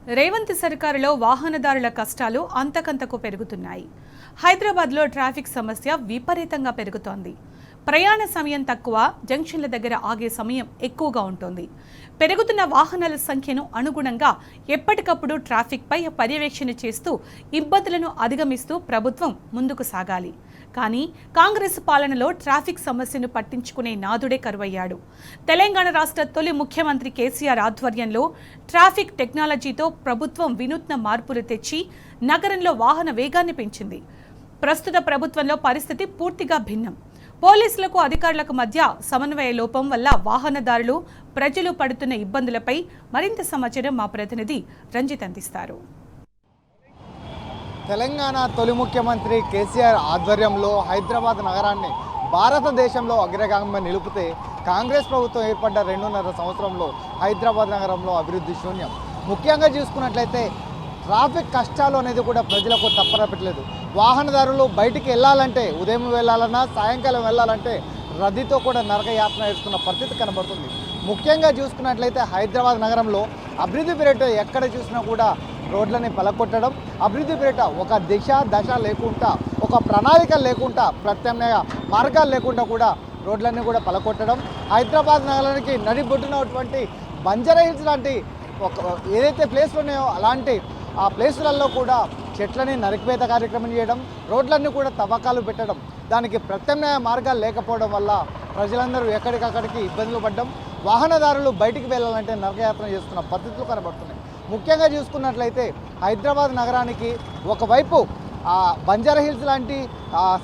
రేవంత్ సర్కారులో వాహనదారుల కష్టాలు అంతకంతకు పెరుగుతున్నాయి. హైదరాబాద్లో ట్రాఫిక్ సమస్య విపరీతంగా పెరుగుతోంది. ప్రయాణ సమయం తక్కువ, జంక్షన్ల దగ్గర ఆగే సమయం ఎక్కువగా ఉంటుంది. పెరుగుతున్న వాహనాల సంఖ్యను అనుగుణంగా ఎప్పటికప్పుడు ట్రాఫిక్పై పర్యవేక్షణ చేస్తూ ఇబ్బందులను అధిగమిస్తూ ప్రభుత్వం ముందుకు సాగాలి. కానీ కాంగ్రెస్ పాలనలో ట్రాఫిక్ సమస్యను పట్టించుకునే నాదుడే కరువయ్యాడు. తెలంగాణ రాష్ట్ర తొలి ముఖ్యమంత్రి కేసీఆర్ ఆధ్వర్యంలో ట్రాఫిక్ టెక్నాలజీతో ప్రభుత్వం వినూత్న మార్పులు తెచ్చి నగరంలో వాహన వేగాన్ని పెంచింది. ప్రస్తుత ప్రభుత్వంలో పరిస్థితి పూర్తిగా భిన్నం. పోలీసులకు అధికారులకు మధ్య సమన్వయ లోపం వల్ల వాహనదారులు, ప్రజలు పడుతున్న ఇబ్బందులపై మరింత సమాచారం మా ప్రతినిధి రంజిత్ అందిస్తారు. తెలంగాణ తొలి ముఖ్యమంత్రి కేసీఆర్ ఆధ్వర్యంలో హైదరాబాద్ నగరాన్ని భారతదేశంలో అగ్రగామిగా నిలిపితే కాంగ్రెస్ ప్రభుత్వం ఏర్పడ్డ 2.5 సంవత్సరంలో హైదరాబాద్ నగరంలో అభివృద్ధి శూన్యం. ముఖ్యంగా చూసుకున్నట్లయితే ట్రాఫిక్ కష్టాలు అనేది కూడా ప్రజలకు తప్పరపెట్టలేదు. వాహనదారులు బయటికి వెళ్ళాలంటే, ఉదయం వెళ్ళాలన్నా సాయంకాలం వెళ్ళాలంటే రద్దీతో కూడా నరకయాత్ర వేస్తున్న పరిస్థితి కనబడుతుంది. ముఖ్యంగా చూసుకున్నట్లయితే హైదరాబాద్ నగరంలో అభివృద్ధి పేరిట ఎక్కడ చూసినా కూడా రోడ్లని పలకొట్టడం, అభివృద్ధి పేరిట ఒక దశ లేకుండా, ఒక ప్రణాళిక లేకుండా, ప్రత్యామ్నాయ మార్గాలు లేకుండా కూడా రోడ్లన్నీ కూడా పలకొట్టడం, హైదరాబాద్ నగరానికి నడిబొట్టునటువంటి బంజారా హిల్స్ లాంటి ఏదైతే ప్లేస్లు ఉన్నాయో అలాంటి ఆ ప్లేసులలో కూడా చెట్లని నరికివేత కార్యక్రమం చేయడం, రోడ్లన్నీ కూడా తవ్వకాలు పెట్టడం, దానికి ప్రత్యామ్నాయ మార్గాలు లేకపోవడం వల్ల ప్రజలందరూ ఎక్కడికక్కడికి ఇబ్బందులు పడ్డం, వాహనదారులు బయటికి వెళ్ళాలంటే నరకయాత్ర చేస్తున్న పద్ధతులు కనబడుతున్నాయి. ముఖ్యంగా చూసుకున్నట్లయితే హైదరాబాద్ నగరానికి ఒకవైపు బంజారా హిల్స్ లాంటి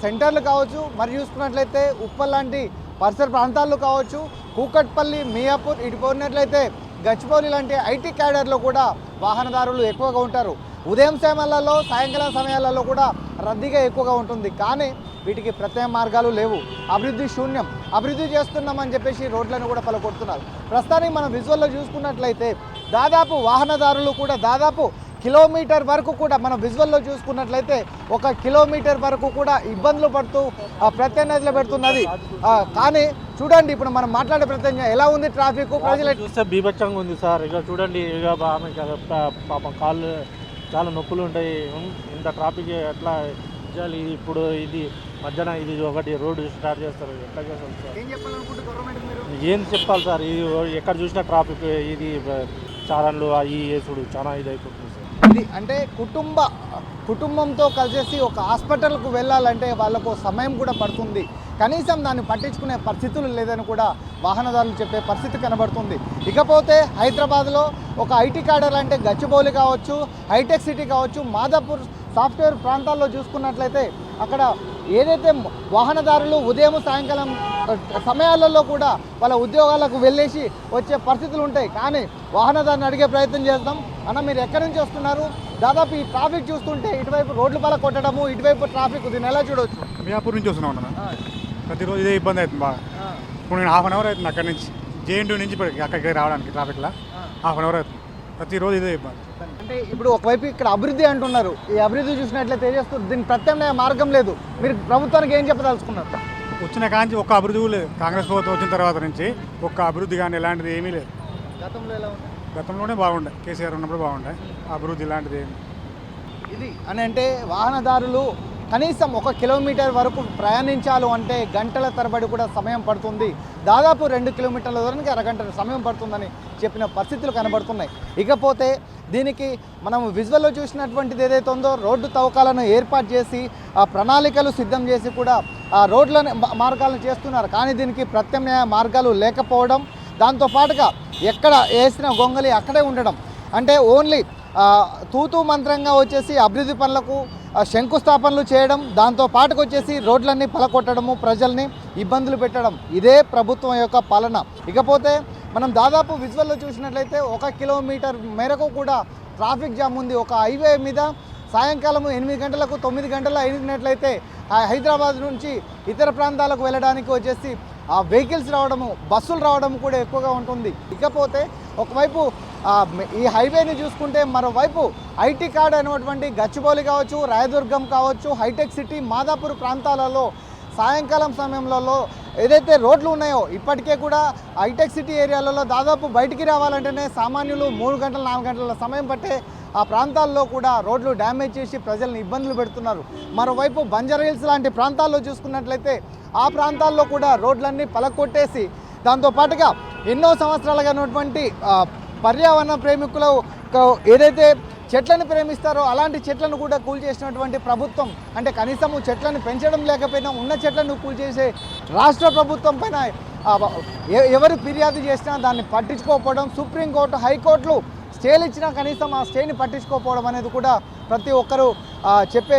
సెంటర్లు కావచ్చు, మరి చూసుకున్నట్లయితే ఉప్పల్ లాంటి పరిసర ప్రాంతాలు కావచ్చు, కూకట్పల్లి, మియాపూర్, ఇటు పోయినట్లయితే గచ్చిబౌలి లాంటి ఐటీ క్యాడర్లో కూడా వాహనదారులు ఎక్కువగా ఉంటారు. ఉదయం సమయాలలో, సాయంకాలం సమయాలలో కూడా రద్దీగా ఎక్కువగా ఉంటుంది. కానీ వీటికి ప్రత్యేక మార్గాలు లేవు. అభివృద్ధి శూన్యం. అభివృద్ధి చేస్తున్నామని చెప్పేసి రోడ్లను కూడా పలకొడుతున్నారు. ప్రస్తుతానికి మనం విజువల్లో చూసుకున్నట్లయితే దాదాపు వాహనదారులు కూడా దాదాపు కిలోమీటర్ వరకు కూడా మనం విజువల్లో చూసుకున్నట్లయితే 1 కిలోమీటర్ వరకు కూడా ఇబ్బందులు పడుతూ ప్రత్యామ్నాయాలు పెడుతున్నది. కానీ చూడండి, ఇప్పుడు మనం మాట్లాడే ప్రత్యేకంగా ఎలా ఉంది ట్రాఫిక్, ప్రజలు చూస్తే బీభత్సంగా ఉంది సార్. ఇక చూడండి, ఇక పాపం కాళ్ళు చాలా నొప్పులు ఉంటాయి. ఇంత ట్రాఫిక్ ఎట్లా చేయాలి? ఇప్పుడు ఇది మధ్యాహ్నం ఇది ఒకటి రోడ్డు స్టార్ట్ చేస్తారు, ఎట్లా చేస్తారు సార్? ఏం చెప్పాలి సార్? ఇది ఎక్కడ చూసినా ట్రాఫిక్, ఇది చారణలు ఈ వేసుడు చాలా ఇది అయిపోతుంది సార్. ఇది అంటే కుటుంబంతో కలిసేసి ఒక హాస్పిటల్కు వెళ్ళాలంటే వాళ్ళకు సమయం కూడా పడుతుంది. కనీసం దాన్ని పట్టించుకునే పరిస్థితులు లేదని కూడా వాహనదారులు చెప్పే పరిస్థితి కనబడుతుంది. ఇకపోతే హైదరాబాద్లో ఒక ఐటీ క్యాడర్ అంటే గచ్చిబౌలి కావచ్చు, హైటెక్ సిటీ కావచ్చు, మాదాపూర్ సాఫ్ట్వేర్ ప్రాంతాల్లో చూసుకున్నట్లయితే అక్కడ ఏదైతే వాహనదారులు ఉదయం సాయంకాలం సమయాలలో కూడా వాళ్ళ ఉద్యోగాలకు వెళ్ళేసి వచ్చే పరిస్థితులు ఉంటాయి. కానీ వాహనదారుని అడిగే ప్రయత్నం చేస్తాం. అన్న, మీరు ఎక్కడి నుంచి వస్తున్నారు? దాదాపు ఈ ట్రాఫిక్ చూస్తుంటే ఇటువైపు రోడ్లు పల కొట్టడము, ఇటువైపు ట్రాఫిక్, దీన్ని ఎలా చూడవచ్చు? మియాపూర్ నుంచి వస్తున్నాం అన్న. ప్రతిరోజు ఇదే ఇబ్బంది అవుతుంది బాగా. ఇప్పుడు నేను ½ అవర్ అవుతుంది అక్కడి నుంచి, జేఎన్టీ నుంచి అక్కడికి రావడానికి ట్రాఫిక్లో ½ అవర్ అవుతుంది. ప్రతిరోజు ఇదే ఇబ్బంది. అంటే ఇప్పుడు ఒకవైపు ఇక్కడ అభివృద్ధి అంటున్నారు. ఈ అభివృద్ధి చూసినట్లయితే తెలియజేస్తూ దీనికి ప్రత్యామ్నాయ మార్గం లేదు. మీరు ప్రభుత్వానికి ఏం చెప్పదలుచుకున్నారు? వచ్చిన కాంచి ఒక్క అభివృద్ధి లేదు. కాంగ్రెస్ ప్రభుత్వం వచ్చిన తర్వాత నుంచి ఒక్క అభివృద్ధి కానీ ఇలాంటిది ఏమీ లేదు. గతంలో ఎలా ఉంది? గతంలోనే బాగుండే, కేసీఆర్ ఉన్నప్పుడు బాగుండే. అభివృద్ధి ఇలాంటిది ఏమి ఇది అని అంటే వాహనదారులు కనీసం 1 కిలోమీటర్ వరకు ప్రయాణించాలి అంటే గంటల తరబడి కూడా సమయం పడుతుంది. దాదాపు 2 కిలోమీటర్ల దూరానికి అరగంట సమయం పడుతుందని చెప్పిన పరిస్థితులు కనబడుతున్నాయి. ఇకపోతే దీనికి మనం విజువల్లో చూసినటువంటిది ఏదైతే ఉందో, రోడ్డు తవ్వకాలను ఏర్పాటు చేసి ఆ ప్రణాళికలు సిద్ధం చేసి కూడా ఆ రోడ్లను మార్గాలను చేస్తున్నారు. కానీ దీనికి ప్రత్యామ్నాయ మార్గాలు లేకపోవడం, దాంతోపాటుగా ఎక్కడ వేసిన గొంగలి అక్కడే ఉండడం, అంటే ఓన్లీ తూతూ మంత్రంగా వచ్చేసి అభివృద్ధి పనులకు శంకుస్థాపనలు చేయడం, దాంతో పాటుకు వచ్చేసి రోడ్లన్నీ పలకొట్టడము, ప్రజల్ని ఇబ్బందులు పెట్టడం, ఇదే ప్రభుత్వం యొక్క పాలన. ఇకపోతే మనం దాదాపు విజువల్లో చూసినట్లయితే 1 కిలోమీటర్ మేరకు కూడా ట్రాఫిక్ జామ్ ఉంది. ఒక హైవే మీద సాయంకాలం 8 గంటలకు 9 గంటల అయినట్లయితే హైదరాబాద్ నుంచి ఇతర ప్రాంతాలకు వెళ్ళడానికి వచ్చేసి ఆ వెహికల్స్ రావడము, బస్సులు రావడం కూడా ఎక్కువగా ఉంటుంది. ఇకపోతే ఒకవైపు ఈ హైవేని చూసుకుంటే మరోవైపు ఐటీ కార్డ్ అనేటువంటి గచ్చిబౌలి కావచ్చు, రాయదుర్గం కావచ్చు, హైటెక్ సిటీ, మాదాపూర్ ప్రాంతాలలో సాయంకాలం సమయంలో ఏదైతే రోడ్లు ఉన్నాయో ఇప్పటికే కూడా హైటెక్ సిటీ ఏరియాలలో దాదాపు బయటికి రావాలంటేనే సామాన్యులు 3 గంటల 4 గంటల సమయం పట్టే ఆ ప్రాంతాల్లో కూడా రోడ్లు డ్యామేజ్ చేసి ప్రజల్ని ఇబ్బందులు పెడుతున్నారు. మరోవైపు బంజారా హిల్స్ లాంటి ప్రాంతాల్లో చూసుకున్నట్లయితే ఆ ప్రాంతాల్లో కూడా రోడ్లన్నీ పలకొట్టేసి దాంతోపాటుగా ఎన్నో సంవత్సరాలుగా ఉన్నటువంటి పర్యావరణ ప్రేమికులు ఏదైతే చెట్లను ప్రేమిస్తారో అలాంటి చెట్లను కూడా కూల్చేసినటువంటి ప్రభుత్వం, అంటే కనీసము చెట్లను పెంచడం లేకపోయినా ఉన్న చెట్లను కూల్చేసే రాష్ట్ర ప్రభుత్వం పైన ఎవరు ఫిర్యాదు చేసినా దాన్ని పట్టించుకోకపోవడం, సుప్రీంకోర్టు హైకోర్టులు స్టేలు ఇచ్చినా కనీసం ఆ స్టేని పట్టించుకోకపోవడం అనేది కూడా ప్రతి ఒక్కరూ చెప్పే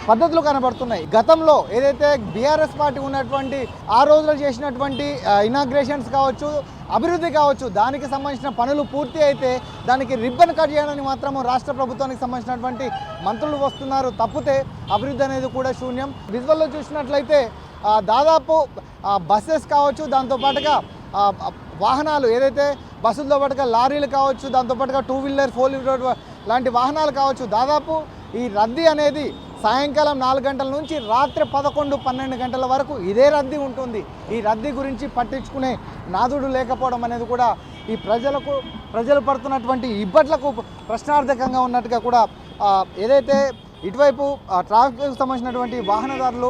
పద్ధతులు కనబడుతున్నాయి. గతంలో ఏదైతే బీఆర్ఎస్ పార్టీ ఉన్నటువంటి ఆ రోజులో చేసినటువంటి ఇనాగ్రేషన్స్ కావచ్చు, అభివృద్ధి కావచ్చు, దానికి సంబంధించిన పనులు పూర్తి అయితే దానికి రిబ్బన్ కట్ చేయడానికి మాత్రము రాష్ట్ర ప్రభుత్వానికి సంబంధించినటువంటి మంత్రులు వస్తున్నారు తప్పితే అభివృద్ధి అనేది కూడా శూన్యం. విజువల్లో చూసినట్లయితే దాదాపు బస్సెస్ కావచ్చు, దాంతోపాటుగా వాహనాలు ఏదైతే బస్సులతో పాటుగా లారీలు కావచ్చు, దాంతోపాటుగా 2 వీలర్ 4 వీలర్ లాంటి వాహనాలు కావచ్చు, దాదాపు ఈ రద్దీ అనేది సాయంకాలం 4 గంటల నుంచి రాత్రి 11-12 గంటల వరకు ఇదే రద్దీ ఉంటుంది. ఈ రద్దీ గురించి పట్టించుకునే నాదుడు లేకపోవడం అనేది కూడా ఈ ప్రజలు పడుతున్నటువంటి ఇబ్బందులకు ప్రశ్నార్థకంగా ఉన్నట్టుగా కూడా ఏదైతే ఇటువైపు ట్రాఫిక్కి సంబంధించినటువంటి వాహనదారులు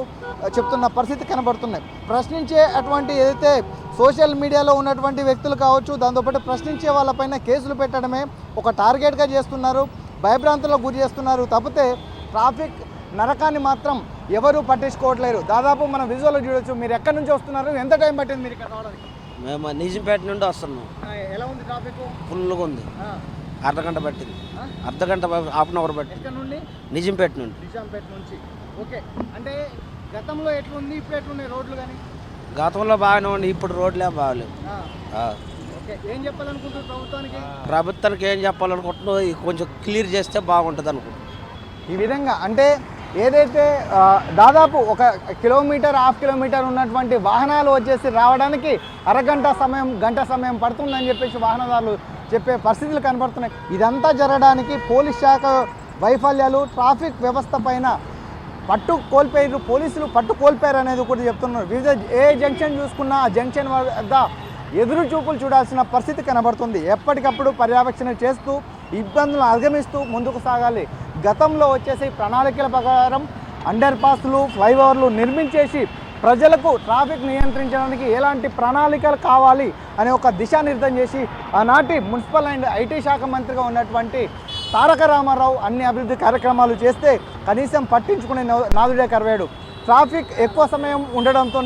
చెప్తున్న పరిస్థితి కనబడుతున్నాయి. ప్రశ్నించే అటువంటి ఏదైతే సోషల్ మీడియాలో ఉన్నటువంటి వ్యక్తులు కావచ్చు, దాంతోపాటు ప్రశ్నించే వాళ్ళపైన కేసులు పెట్టడమే ఒక టార్గెట్గా చేస్తున్నారు, భయభ్రాంతులకు గురి చేస్తున్నారు తప్పితే ట్రాఫిక్ నరకాన్ని మాత్రం ఎవరూ పట్టించుకోవట్లేరు. దాదాపు మనం విజువల్లో చూడొచ్చు. మీరు ఎక్కడి నుంచి వస్తున్నారు, ఎంత టైం పట్టింది మీరు ఇక్కడ రావడానికి? మేము నిజంపేట నుండి వస్తున్నాం. ఎలా ఉంది ట్రాఫిక్? ఫుల్గా ఉంది. అర్ధగంట పట్టింది, అర్ధగంట హాఫ్ అన్ అవర్ పట్టింది. ఎక్కడ నుండి? నిజంపేట నుండి. నిజాంపేట నుంచి. ఓకే, అంటే గతంలో ఎట్లుంది, ఇప్పుడు ఎట్లున్నాయి రోడ్లు? కానీ గతంలో బాగానే ఉంది, ఇప్పుడు రోడ్లే బాగాలేవు. ఏం చెప్పాలనుకుంటున్నారు ప్రభుత్వానికి? ప్రభుత్వానికి ఏం చెప్పాలనుకుంటున్నావు, కొంచెం క్లియర్ చేస్తే బాగుంటుంది అనుకుంటున్నాను. ఈ విధంగా అంటే ఏదైతే దాదాపు 1 కిలోమీటర్, హాఫ్ కిలోమీటర్ ఉన్నటువంటి వాహనాలు వచ్చేసి రావడానికి అరగంట సమయం, గంట సమయం పడుతుందని చెప్పేసి వాహనదారులు చెప్పే పరిస్థితులు కనబడుతున్నాయి. ఇదంతా జరగడానికి పోలీస్ శాఖ వైఫల్యాలు, ట్రాఫిక్ వ్యవస్థ పైన పోలీసులు పట్టు కోల్పోయారు అనేది కూడా చెప్తున్నారు. వివిధ జంక్షన్ చూసుకున్నా ఆ జంక్షన్ వద్ద ఎదురు చూపులు చూడాల్సిన పరిస్థితి కనబడుతుంది. ఎప్పటికప్పుడు పర్యవేక్షణ చేస్తూ ఇబ్బందులను అధిగమిస్తూ ముందుకు సాగాలి. గతంలో వచ్చేసి ప్రణాళికల ప్రకారం అండర్ పాస్లు, ఫ్లైఓవర్లు నిర్మించేసి ప్రజలకు ట్రాఫిక్ నియంత్రించడానికి ఎలాంటి ప్రణాళికలు కావాలి అనే ఒక దిశానిర్దేశం చేసి ఆనాటి మున్సిపల్ అండ్ ఐటీ శాఖ మంత్రిగా ఉన్నటువంటి తారక రామారావు అన్ని అభివృద్ధి కార్యక్రమాలు చేస్తే కనీసం పట్టించుకునే నాదుడే కరవేడు. ట్రాఫిక్ ఎక్కువ సమయం ఉండడంతో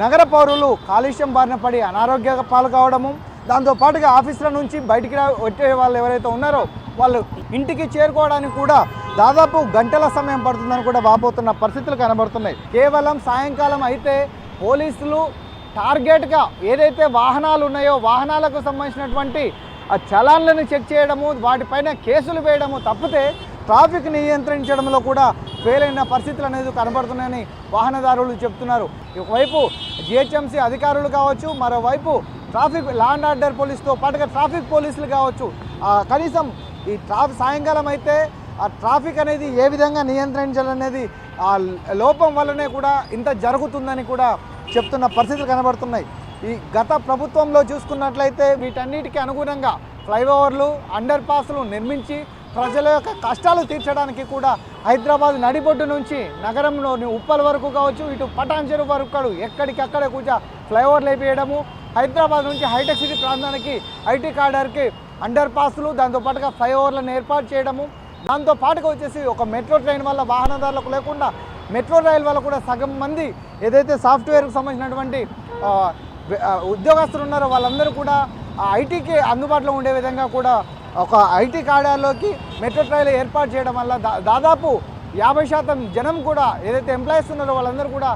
నగర పౌరులు కాలుష్యం బారిన పడి అనారోగ్య పాలు కావడము, దాంతోపాటుగా ఆఫీసుల నుంచి బయటికి వచ్చే వాళ్ళు ఎవరైతే ఉన్నారో వాళ్ళు ఇంటికి చేరుకోవడానికి కూడా దాదాపు గంటల సమయం పడుతుందని కూడా వాపోతున్న పరిస్థితులు కనబడుతున్నాయి. కేవలం సాయంకాలం అయితే పోలీసులు టార్గెట్గా ఏదైతే వాహనాలు ఉన్నాయో వాహనాలకు సంబంధించినటువంటి ఆ చలాన్లను చెక్ చేయడము, వాటిపైన కేసులు వేయడము తప్పితే ట్రాఫిక్ నియంత్రించడంలో కూడా ఫెయిల్ అయిన పరిస్థితులు అనేది కనబడుతున్నాయని వాహనదారులు చెప్తున్నారు. ఒకవైపు జిహెచ్ఎంసీ అధికారులు కావచ్చు, మరోవైపు ట్రాఫిక్ లా అండ్ ఆర్డర్ పోలీసుతో పాటుగా ట్రాఫిక్ పోలీసులు కావచ్చు, కనీసం ఈ సాయంకాలం అయితే ఆ ట్రాఫిక్ అనేది ఏ విధంగా నియంత్రించాలనేది ఆ లోపం వల్లనే కూడా ఇంత జరుగుతుందని కూడా చెప్తున్న పరిస్థితులు కనబడుతున్నాయి. ఈ గత ప్రభుత్వంలో చూసుకున్నట్లయితే వీటన్నిటికీ అనుగుణంగా ఫ్లైఓవర్లు, అండర్ పాస్లు నిర్మించి ప్రజల యొక్క కష్టాలు తీర్చడానికి కూడా హైదరాబాద్ నడిబొడ్డు నుంచి నగరంలోని ఉప్పల్ వరకు కావచ్చు, ఇటు పటాన్ చెరువు వరకు ఎక్కడికక్కడ కూడా ఫ్లైఓవర్లు వేయడము, హైదరాబాద్ నుంచి హైటెక్ సిటీ ప్రాంతానికి ఐటీ కార్డర్కి అండర్ పాస్లు, దాంతోపాటుగా ఫ్లైఓవర్లను ఏర్పాటు చేయడము, దాంతోపాటుగా వచ్చేసి ఒక మెట్రో ట్రైన్ వల్ల వాహనదారులకు లేకుండా మెట్రో రైల్ వల్ల కూడా సగం మంది ఏదైతే సాఫ్ట్వేర్కి సంబంధించినటువంటి ఉద్యోగస్తులు ఉన్నారో వాళ్ళందరూ కూడా ఐటీకి అందుబాటులో ఉండే విధంగా కూడా ఒక ఐటీ కార్యాలలోకి మెట్రో ట్రైన్ ఏర్పాటు చేయడం వల్ల దాదాపు 50% జనం కూడా ఏదైతే ఎంప్లాయీస్ ఉన్నారో వాళ్ళందరూ కూడా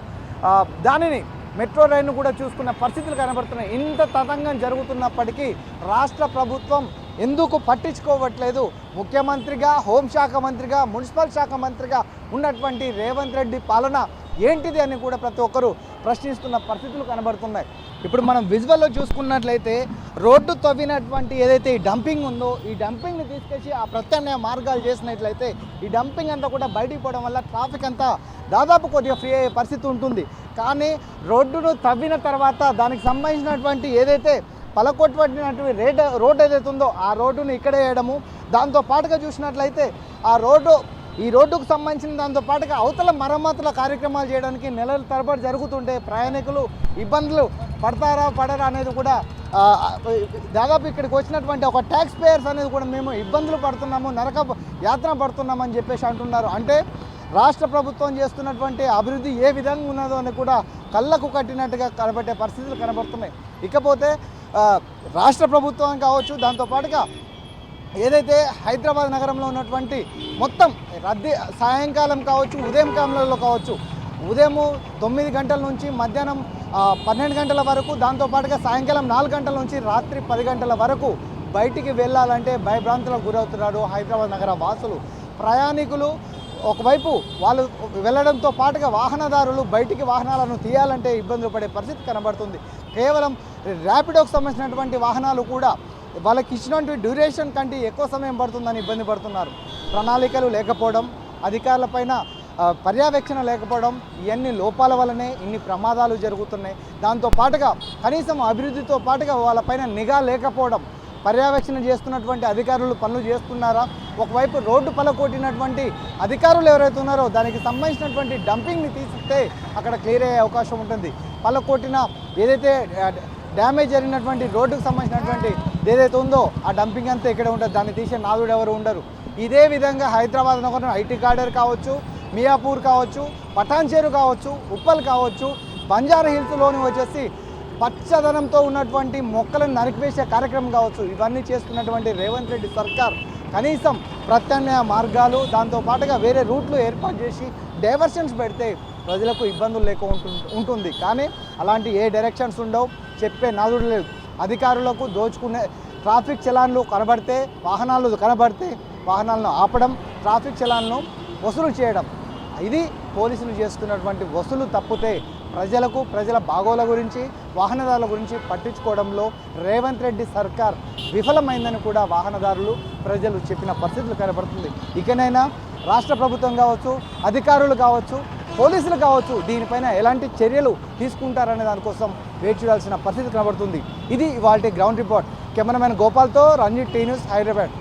దానిని మెట్రో రైలును కూడా చూసుకున్న పరిస్థితులు కనబడుతున్నాయి. ఇంత తతంగం జరుగుతున్నప్పటికీ రాష్ట్ర ప్రభుత్వం ఎందుకు పట్టించుకోవట్లేదు? ముఖ్యమంత్రిగా, హోంశాఖ మంత్రిగా, మున్సిపల్ శాఖ మంత్రిగా ఉన్నటువంటి రేవంత్ రెడ్డి పాలన ఏంటిది అని కూడా ప్రతి ఒక్కరూ ప్రశ్నిస్తున్న పరిస్థితులు కనబడుతున్నాయి. ఇప్పుడు మనం విజువల్లో చూసుకున్నట్లయితే రోడ్డు తవ్వినటువంటి ఏదైతే ఈ డంపింగ్ ఉందో ఈ డంపింగ్ని తీసుకొచ్చి ఆ ప్రత్యామ్నాయ మార్గాలు చేసినట్లయితే ఈ డంపింగ్ అంతా కూడా బయటికి పోవడం వల్ల ట్రాఫిక్ అంతా దాదాపు కొద్దిగా ఫ్రీ అయ్యే పరిస్థితి ఉంటుంది. కానీ రోడ్డును తవ్విన తర్వాత దానికి సంబంధించినటువంటి ఏదైతే పలకొట్టినటువంటి రోడ్డు ఏదైతే ఉందో ఆ రోడ్డును ఇక్కడే వేయడము, దాంతో పాటుగా చూసినట్లయితే ఈ రోడ్డుకు సంబంధించిన దాంతో పాటుగా అవతల మరమ్మతుల కార్యక్రమాలు చేయడానికి నెలల తరబడి జరుగుతుంటే ప్రయాణికులు ఇబ్బందులు పడతారా పడరా అనేది కూడా దాదాపు ఇక్కడికి వచ్చినటువంటి ఒక ట్యాక్స్ పేయర్స్ అనేది కూడా మేము ఇబ్బందులు పడుతున్నాము, నరక యాత్ర పడుతున్నామని చెప్పేసి అంటున్నారు. అంటే రాష్ట్ర ప్రభుత్వం చేస్తున్నటువంటి అభివృద్ధి ఏ విధంగా ఉన్నదో అని కూడా కళ్ళకు కట్టినట్టుగా కనబట్టే పరిస్థితులు కనబడుతున్నాయి. ఇకపోతే రాష్ట్ర ప్రభుత్వం కావచ్చు, దాంతోపాటుగా ఏదైతే హైదరాబాద్ నగరంలో ఉన్నటువంటి మొత్తం రద్దీ సాయంకాలం కావచ్చు, ఉదయం కాలంలో కావచ్చు, ఉదయం 9 గంటల నుంచి మధ్యాహ్నం 12 గంటల వరకు, దాంతోపాటుగా సాయంకాలం 4 గంటల నుంచి రాత్రి 10 గంటల వరకు బయటికి వెళ్ళాలంటే భయభ్రాంతులకు గురవుతున్నారు హైదరాబాద్ నగర వాసులు. ప్రయాణికులు ఒకవైపు వాళ్ళు వెళ్ళడంతో పాటుగా వాహనదారులు బయటికి వాహనాలను తీయాలంటే ఇబ్బందులు పడే పరిస్థితి కనబడుతుంది. కేవలం ర్యాపిడోకి సంబంధించినటువంటి వాహనాలు కూడా వాళ్ళకి ఇచ్చినటువంటి డ్యూరేషన్ కంటే ఎక్కువ సమయం పడుతుందని ఇబ్బంది పడుతున్నారు. ప్రణాళికలు లేకపోవడం, అధికారులపైన పర్యవేక్షణ లేకపోవడం, ఇవన్నీ లోపాల వల్లనే ఇన్ని ప్రమాదాలు జరుగుతున్నాయి. దాంతో పాటుగా కనీసం అభివృద్ధితో పాటుగా వాళ్ళపైన నిఘా లేకపోవడం, పర్యవేక్షణ చేస్తున్నటువంటి అధికారులు పనులు చేస్తున్నారా, ఒకవైపు రోడ్డు పలకొట్టినటువంటి అధికారులు ఎవరైతే ఉన్నారో దానికి సంబంధించినటువంటి డంపింగ్ని తీసిస్తే అక్కడ క్లియర్ అయ్యే అవకాశం ఉంటుంది. పలకొట్టిన ఏదైతే డ్యామేజ్ జరిగినటువంటి రోడ్డుకు సంబంధించినటువంటి ఏదైతే ఉందో ఆ డంపింగ్ అంతా ఇక్కడ ఉంటుంది, దాన్ని తీసే నాదుడు ఎవరు ఉండరు. ఇదే విధంగా హైదరాబాద్ నగరం ఐటీ గార్డెన్ కావచ్చు, మియాపూర్ కావచ్చు, పటాన్చేరు కావచ్చు, ఉప్పల్ కావచ్చు, బంజారా హిల్స్లోని వచ్చేసి పచ్చదనంతో ఉన్నటువంటి మొక్కలను నరికివేసే కార్యక్రమం కావచ్చు, ఇవన్నీ చేస్తున్నటువంటి రేవంత్ రెడ్డి సర్కార్ కనీసం ప్రత్యామ్నాయ మార్గాలు, దాంతోపాటుగా వేరే రూట్లు ఏర్పాటు చేసి డైవర్షన్స్ పెడితే ప్రజలకు ఇబ్బందులు లేక ఉంటుంది. కానీ అలాంటి ఏ డైరెక్షన్స్ ఉండవు, చెప్పే నాదుడు లేదు. అధికారులకు దోచుకునే ట్రాఫిక్ చలాన్లు కనబడితే, వాహనాలను ఆపడం, ట్రాఫిక్ చలాన్లను వసూలు చేయడం, ఇది పోలీసులు చేస్తున్నటువంటి వసూలు తప్పితే ప్రజల బాగోల గురించి, వాహనదారుల గురించి పట్టించుకోవడంలో రేవంత్ రెడ్డి సర్కార్ విఫలమైందని కూడా వాహనదారులు, ప్రజలు చెప్పిన పరిస్థితులు కనబడుతుంది. ఇకనైనా రాష్ట్ర ప్రభుత్వం కావచ్చు, అధికారులు కావచ్చు, పోలీసులు కావచ్చు, దీనిపైన ఎలాంటి చర్యలు తీసుకుంటారనే దానికోసం వేచి చూడాల్సిన పరిస్థితి కనబడుతుంది. ఇది ఇవాల్టి గ్రౌండ్ రిపోర్ట్. కెమెరామెన్ గోపాల్తో రంజిత్, టీ న్యూస్, హైదరాబాద్.